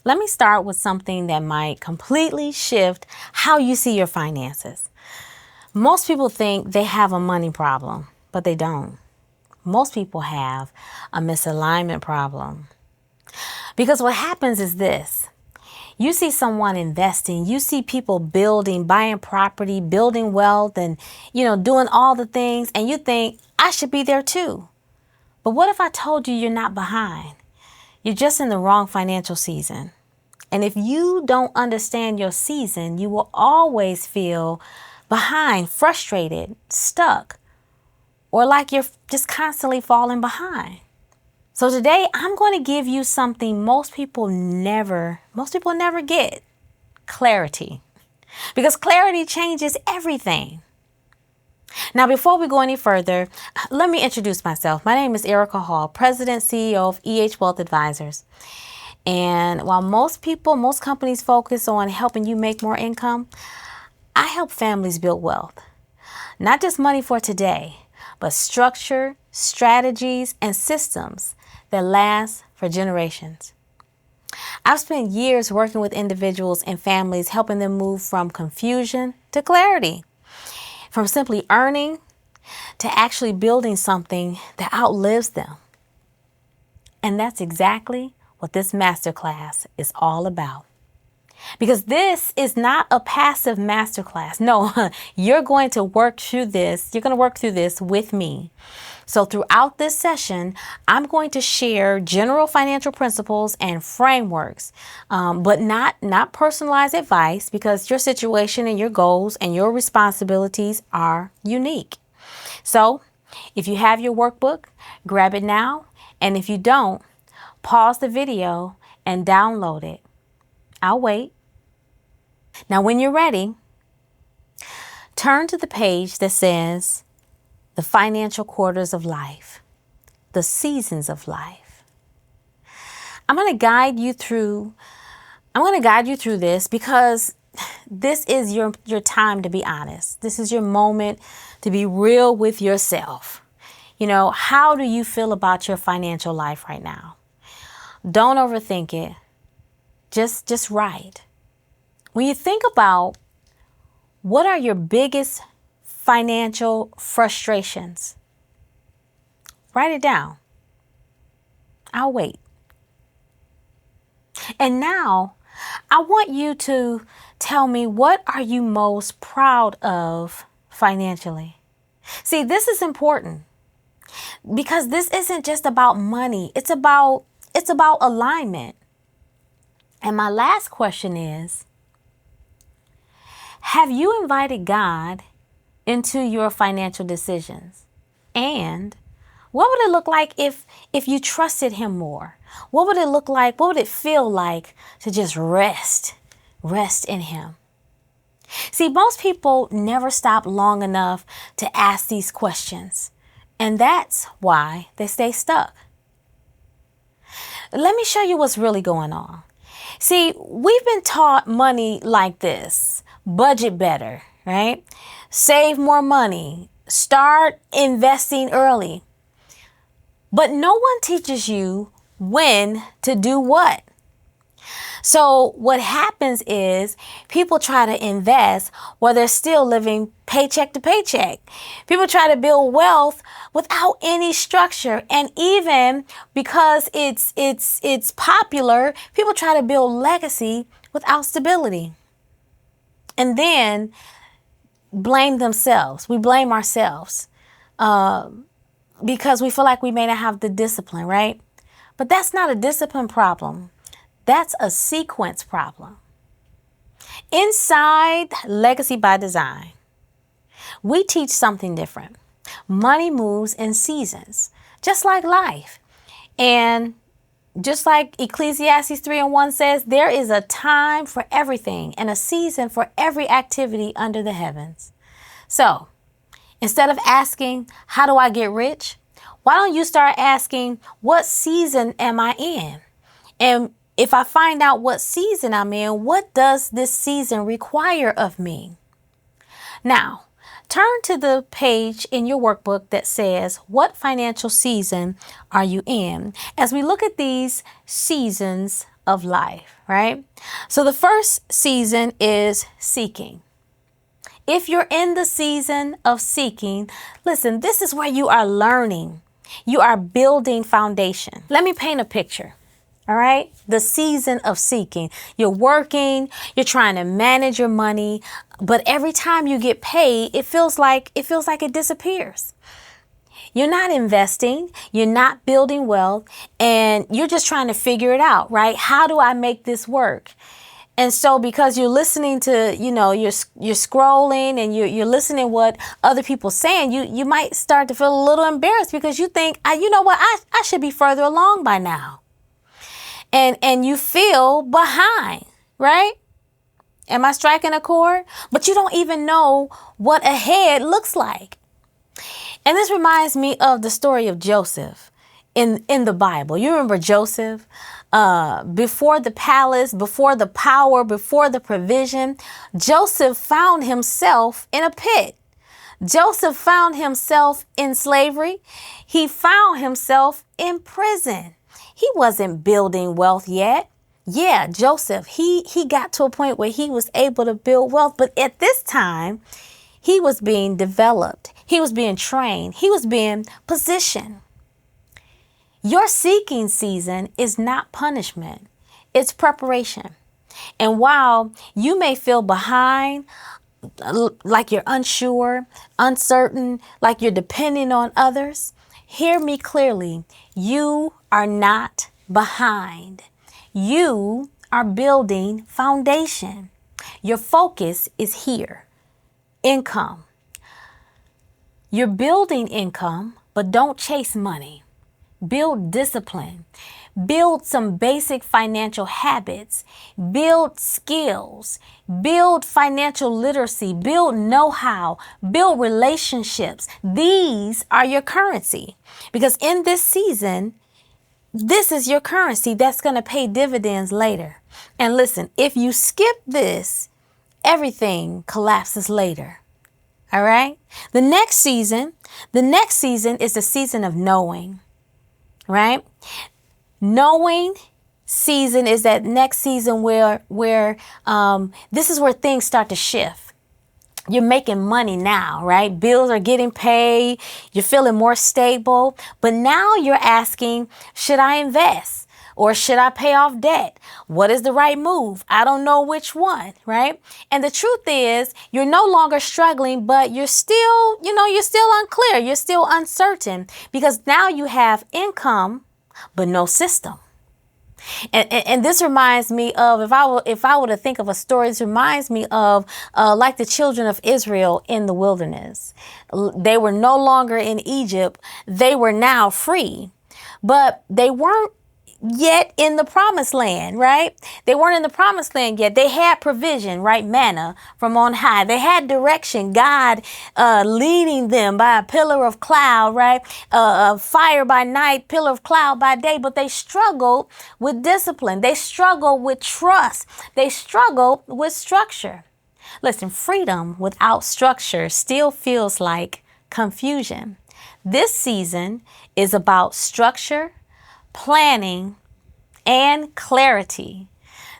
Let me start with something that might completely shift how you see your finances. Most people think they have a money problem, but they don't. Most people have a misalignment problem. Because what happens is this. You see someone investing, you see people building, buying property, building wealth and, doing all the things, and you think, I should be there too. But what if I told you you're not behind? You're just in the wrong financial season. And if you don't understand your season, you will always feel behind, frustrated, stuck, or like you're just constantly falling behind. So today I'm going to give you something most people never get: clarity. Because clarity changes everything. Now, before we go any further, let me introduce myself. My name is Erica Hall, President, CEO of Wealth Advisors. And while most companies focus on helping you make more income, I help families build wealth. Not just money for today, but structure, strategies, and systems that last for generations. I've spent years working with individuals and families, helping them move from confusion to clarity, from simply earning to actually building something that outlives them. And that's exactly what this masterclass is all about. Because this is not a passive masterclass. No, you're going to work through this. You're going to work through this with me. So throughout this session, I'm going to share general financial principles and frameworks, but not personalized advice, because your situation and your goals and your responsibilities are unique. So if you have your workbook, grab it now. And if you don't, pause the video and download it. I'll wait. Now, when you're ready, turn to the page that says the financial quarters of life, the seasons of life. I'm going to guide you through this because this is your time to be honest. This is your moment to be real with yourself. How do you feel about your financial life right now? Don't overthink it. Just write. When you think about what are your biggest financial frustrations, write it down. I'll wait. And now I want you to tell me, what are you most proud of financially? See, this is important because this isn't just about money. It's about alignment. And my last question is, have you invited God into your financial decisions? And what would it look like if you trusted him more? What would it look like? What would it feel like to just rest in him? See, most people never stop long enough to ask these questions, and that's why they stay stuck. Let me show you what's really going on. See, we've been taught money like this: budget better, right? Save more money, start investing early. But no one teaches you when to do what. So what happens is people try to invest while they're still living paycheck to paycheck. People try to build wealth without any structure. And even because it's popular, people try to build legacy without stability. And then blame themselves. We blame ourselves because we feel like we may not have the discipline, right? But that's not a discipline problem. That's a sequence problem. Inside Legacy by Design, we teach something different. Money moves in seasons, just like life. And just like Ecclesiastes 3:1 says, there is a time for everything and a season for every activity under the heavens. So instead of asking, how do I get rich? Why don't you start asking, what season am I in? And if I find out what season I'm in, what does this season require of me? Now, turn to the page in your workbook that says, what financial season are you in? As we look at these seasons of life, right? So the first season is seeking. If you're in the season of seeking, listen, this is where you are learning. You are building foundation. Let me paint a picture. All right. The season of seeking. You're working, you're trying to manage your money, but every time you get paid, it feels like it disappears. You're not investing, you're not building wealth, and you're just trying to figure it out, right? How do I make this work? And so because you're listening to, you're scrolling and you're listening what other people saying, you might start to feel a little embarrassed because you think, you know what, I should be further along by now. And you feel behind, right? Am I striking a chord? But you don't even know what ahead looks like. And this reminds me of the story of Joseph in the Bible. You remember Joseph? Before the palace, before the power, before the provision, Joseph found himself in a pit. Joseph found himself in slavery. He found himself in prison. He wasn't building wealth yet. Yeah, Joseph, he got to a point where he was able to build wealth. But at this time, he was being developed. He was being trained. He was being positioned. Your seeking season is not punishment. It's preparation. And while you may feel behind, like you're unsure, uncertain, like you're depending on others, hear me clearly. You are not behind. You are building foundation. Your focus is here. Income. You're building income, but don't chase money. Build discipline. Build some basic financial habits. Build skills. Build financial literacy. Build know-how. Build relationships. These are your currency. Because in this season, this is your currency that's going to pay dividends later. And listen, if you skip this, everything collapses later. All right? The next season is the season of knowing. Right? Knowing season is that next season where this is where things start to shift. You're making money now, right? Bills are getting paid. You're feeling more stable. But now you're asking, should I invest? Or should I pay off debt? What is the right move? I don't know which one, right? And the truth is, you're no longer struggling, but you're still unclear. You're still uncertain because now you have income, but no system. And this reminds me of, if I were to think of a story, this reminds me of like the children of Israel in the wilderness. They were no longer in Egypt. They were now free, but they weren't yet in the promised land, right? They weren't in the promised land yet. They had provision, right? Manna from on high. They had direction, God leading them by a pillar of cloud, right? Fire by night, pillar of cloud by day. But they struggled with discipline. They struggled with trust. They struggled with structure. Listen, freedom without structure still feels like confusion. This season is about structure, planning, and clarity.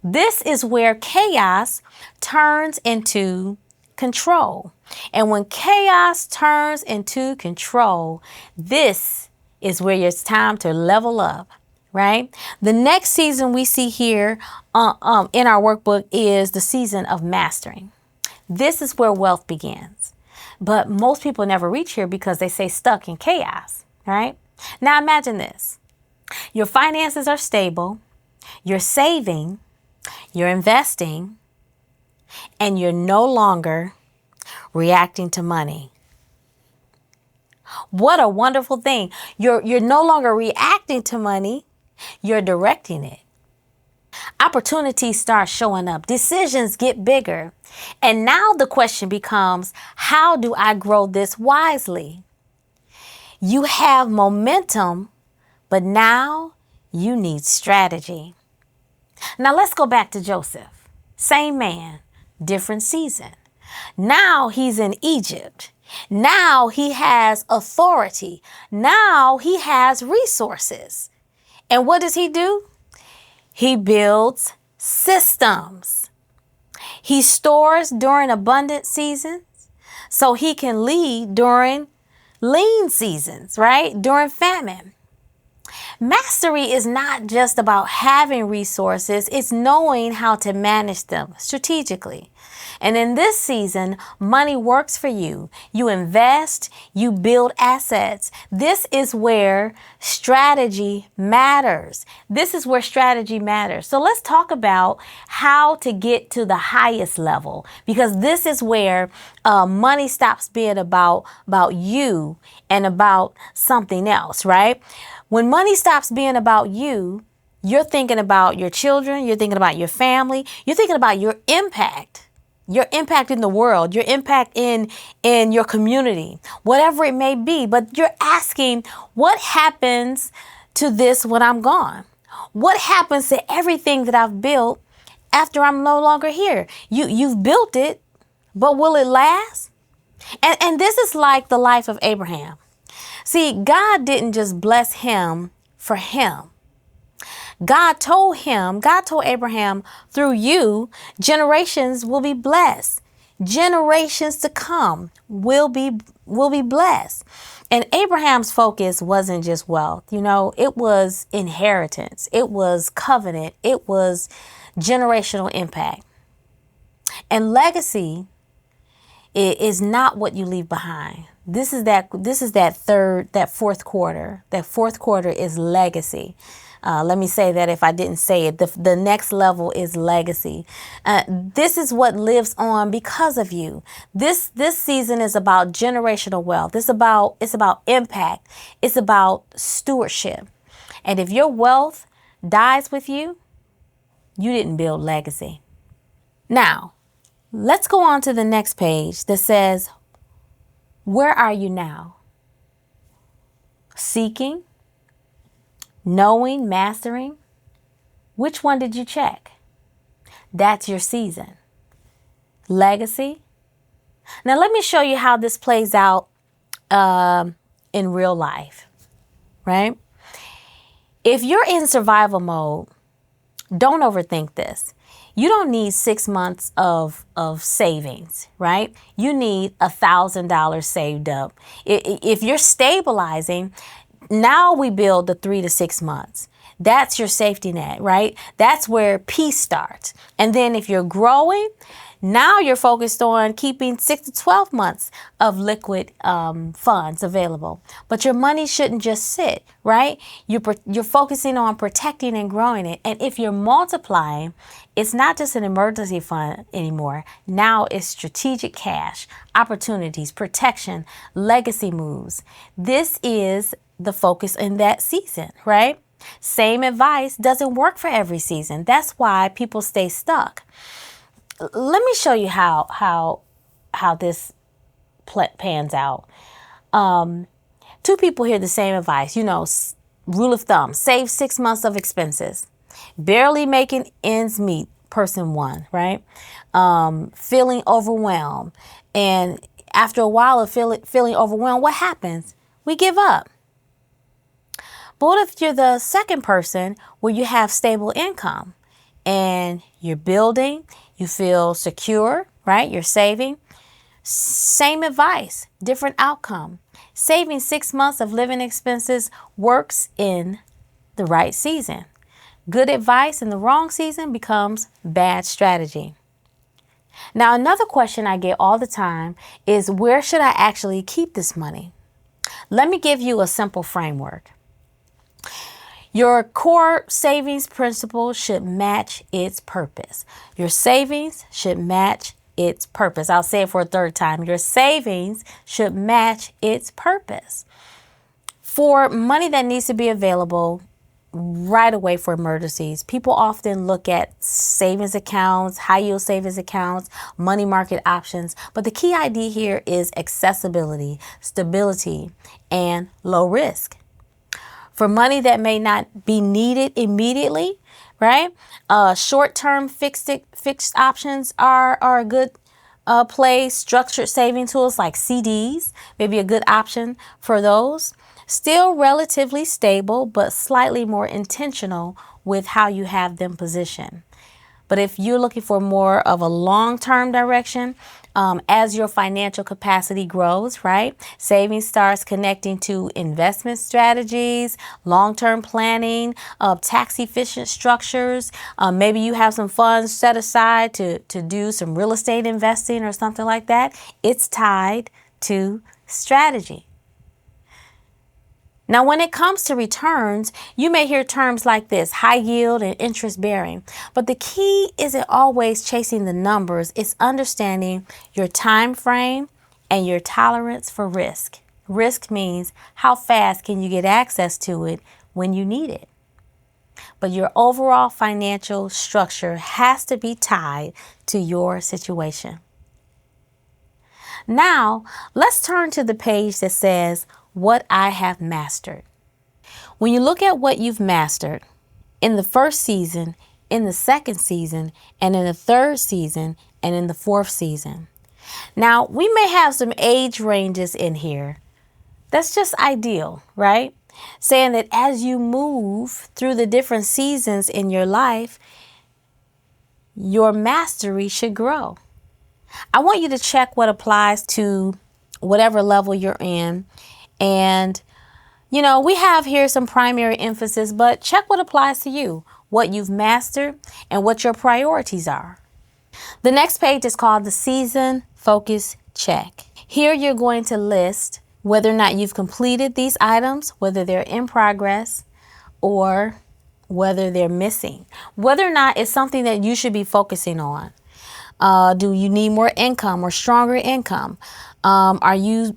This is where chaos turns into control. And when chaos turns into control, this is where it's time to level up, right? The next season we see here in our workbook is the season of mastering. This is where wealth begins. But most people never reach here because they stay stuck in chaos, right? Now imagine this. Your finances are stable, you're saving, you're investing, and you're no longer reacting to money. What a wonderful thing. You're no longer reacting to money, you're directing it. Opportunities start showing up, decisions get bigger. And now the question becomes, how do I grow this wisely? You have momentum, but now you need strategy. Now let's go back to Joseph. Same man, different season. Now he's in Egypt. Now he has authority. Now he has resources. And what does he do? He builds systems. He stores during abundant seasons so he can lead during lean seasons, right? During famine. Mastery is not just about having resources, it's knowing how to manage them strategically. And in this season, money works for you. You invest, you build assets. This is where strategy matters. This is where strategy matters. So let's talk about how to get to the highest level, because this is where money stops being about you and about something else, right? When money stops being about you, you're thinking about your children, you're thinking about your family, you're thinking about your impact in the world, your impact in your community, whatever it may be. But you're asking, what happens to this when I'm gone? What happens to everything that I've built after I'm no longer here? You've built it, but will it last? And this is like the life of Abraham. See, God didn't just bless him for him. God told Abraham, through you, generations will be blessed. Generations to come will be blessed. And Abraham's focus wasn't just wealth. It was inheritance. It was covenant. It was generational impact. And legacy is not what you leave behind. This is that fourth quarter. That fourth quarter is legacy. Let me say that if I didn't say it. The next level is legacy. This is what lives on because of you. This season is about generational wealth. It's about impact. It's about stewardship. And if your wealth dies with you, you didn't build legacy. Now, let's go on to the next page that says, where are you now? Seeking, knowing, mastering. Which one did you check? That's your season. Legacy. Now let me show you how this plays out in real life, right? If you're in survival mode, don't overthink this. You don't need 6 months of savings, right? You need $1,000 saved up. If you're stabilizing, now we build the 3 to 6 months. That's your safety net, right? That's where peace starts. And then if you're growing, now you're focused on keeping 6 to 12 months of liquid funds available. But your money shouldn't just sit, right? You're focusing on protecting and growing it. And if you're multiplying, it's not just an emergency fund anymore. Now it's strategic cash, opportunities, protection, legacy moves. This is the focus in that season, right? Same advice doesn't work for every season. That's why people stay stuck. Let me show you how this pans out. Two people hear the same advice. Rule of thumb: save 6 months of expenses. Barely making ends meet, person one, right? Feeling overwhelmed, and after a while of feeling overwhelmed, what happens? We give up. But what if you're the second person where you have stable income and you're building, you feel secure, right? You're saving. Same advice, different outcome. Saving 6 months of living expenses works in the right season. Good advice in the wrong season becomes bad strategy. Now, another question I get all the time is, where should I actually keep this money? Let me give you a simple framework. Your core savings principle should match its purpose. Your savings should match its purpose. I'll say it for a third time. Your savings should match its purpose. For money that needs to be available right away for emergencies, people often look at savings accounts, high yield savings accounts, money market options. But the key idea here is accessibility, stability, and low risk. For money that may not be needed immediately, right? Short-term fixed options are a good play. Structured saving tools like CDs may be a good option for those. Still relatively stable, but slightly more intentional with how you have them positioned. But if you're looking for more of a long-term direction, as your financial capacity grows, right? Saving starts connecting to investment strategies, long-term planning, tax-efficient structures. Maybe you have some funds set aside to do some real estate investing or something like that. It's tied to strategy. Now, when it comes to returns, you may hear terms like this, high yield and interest bearing. But the key isn't always chasing the numbers. It's understanding your time frame and your tolerance for risk. Risk means how fast can you get access to it when you need it. But your overall financial structure has to be tied to your situation. Now, let's turn to the page that says, what I have mastered. When you look at what you've mastered in the first season, in the second season, and in the third season, and in the fourth season. Now, we may have some age ranges in here. That's just ideal, right? Saying that as you move through the different seasons in your life, your mastery should grow. I want you to check what applies to whatever level you're in. And, we have here some primary emphasis, but check what applies to you, what you've mastered, and what your priorities are. The next page is called the Season Focus Check. Here you're going to list whether or not you've completed these items, whether they're in progress, or whether they're missing. Whether or not it's something that you should be focusing on. Do you need more income or stronger income? Do you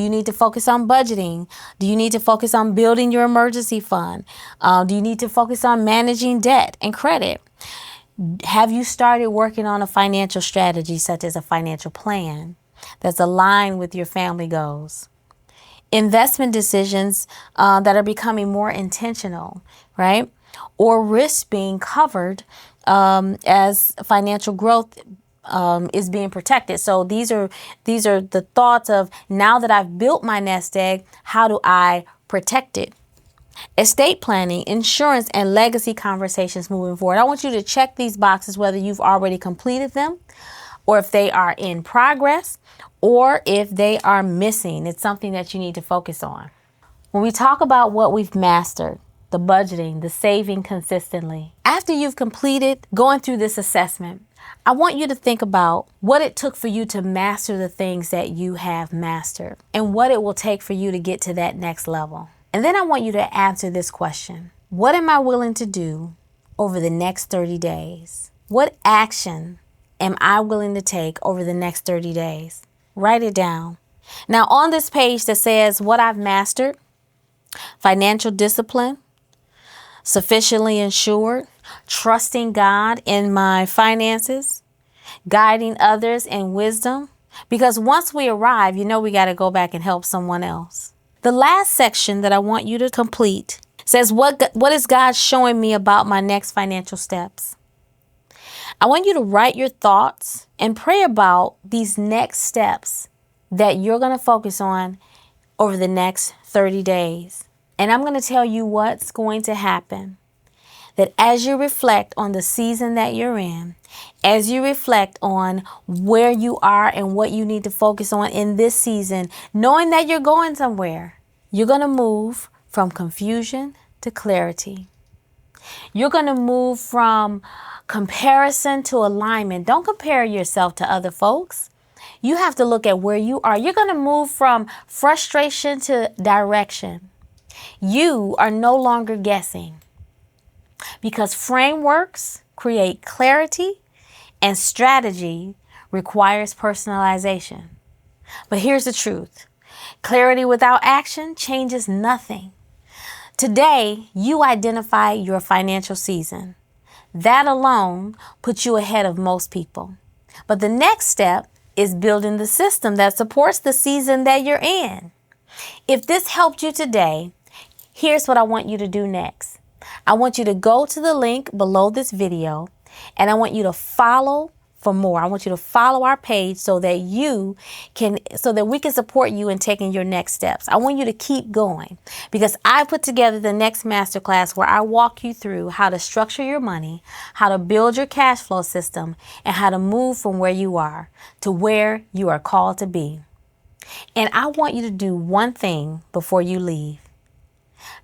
need to focus on budgeting? Do you need to focus on building your emergency fund? Do you need to focus on managing debt and credit? Have you started working on a financial strategy such as a financial plan that's aligned with your family goals? Investment decisions that are becoming more intentional, right? Or risks being covered as financial growth is being protected. So these are the thoughts of, now that I've built my nest egg, how do I protect it? Estate planning, insurance, and legacy conversations moving forward. I want you to check these boxes, whether you've already completed them, or if they are in progress, or if they are missing. It's something that you need to focus on. When we talk about what we've mastered, the budgeting, the saving consistently, after you've completed going through this assessment, I want you to think about what it took for you to master the things that you have mastered and what it will take for you to get to that next level. And then I want you to answer this question. What am I willing to do over the next 30 days? What action am I willing to take over the next 30 days? Write it down. Now, on this page that says what I've mastered, financial discipline, sufficiently insured, trusting God in my finances, guiding others in wisdom. Because once we arrive, we got to go back and help someone else. The last section that I want you to complete says, what is God showing me about my next financial steps? I want you to write your thoughts and pray about these next steps that you're going to focus on over the next 30 days. And I'm going to tell you what's going to happen. That as you reflect on the season that you're in, as you reflect on where you are and what you need to focus on in this season, knowing that you're going somewhere, you're going to move from confusion to clarity. You're going to move from comparison to alignment. Don't compare yourself to other folks. You have to look at where you are. You're going to move from frustration to direction. You are no longer guessing, because frameworks create clarity and strategy requires personalization. But here's the truth. Clarity without action changes nothing. Today, you identify your financial season. That alone puts you ahead of most people. But the next step is building the system that supports the season that you're in. If this helped you today, here's what I want you to do next. I want you to go to the link below this video, and I want you to follow for more. I want you to follow our page so that we can support you in taking your next steps. I want you to keep going because I put together the next masterclass where I walk you through how to structure your money, how to build your cash flow system, and how to move from where you are to where you are called to be. And I want you to do one thing before you leave.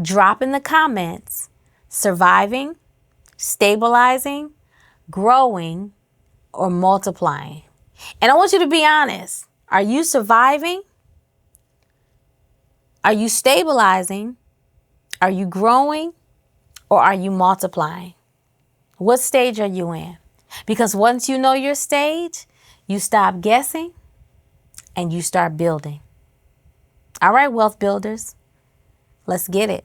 Drop in the comments, surviving, stabilizing, growing, or multiplying. And I want you to be honest. Are you surviving? Are you stabilizing? Are you growing? Or are you multiplying? What stage are you in? Because once you know your stage, you stop guessing and you start building. All right, wealth builders, let's get it.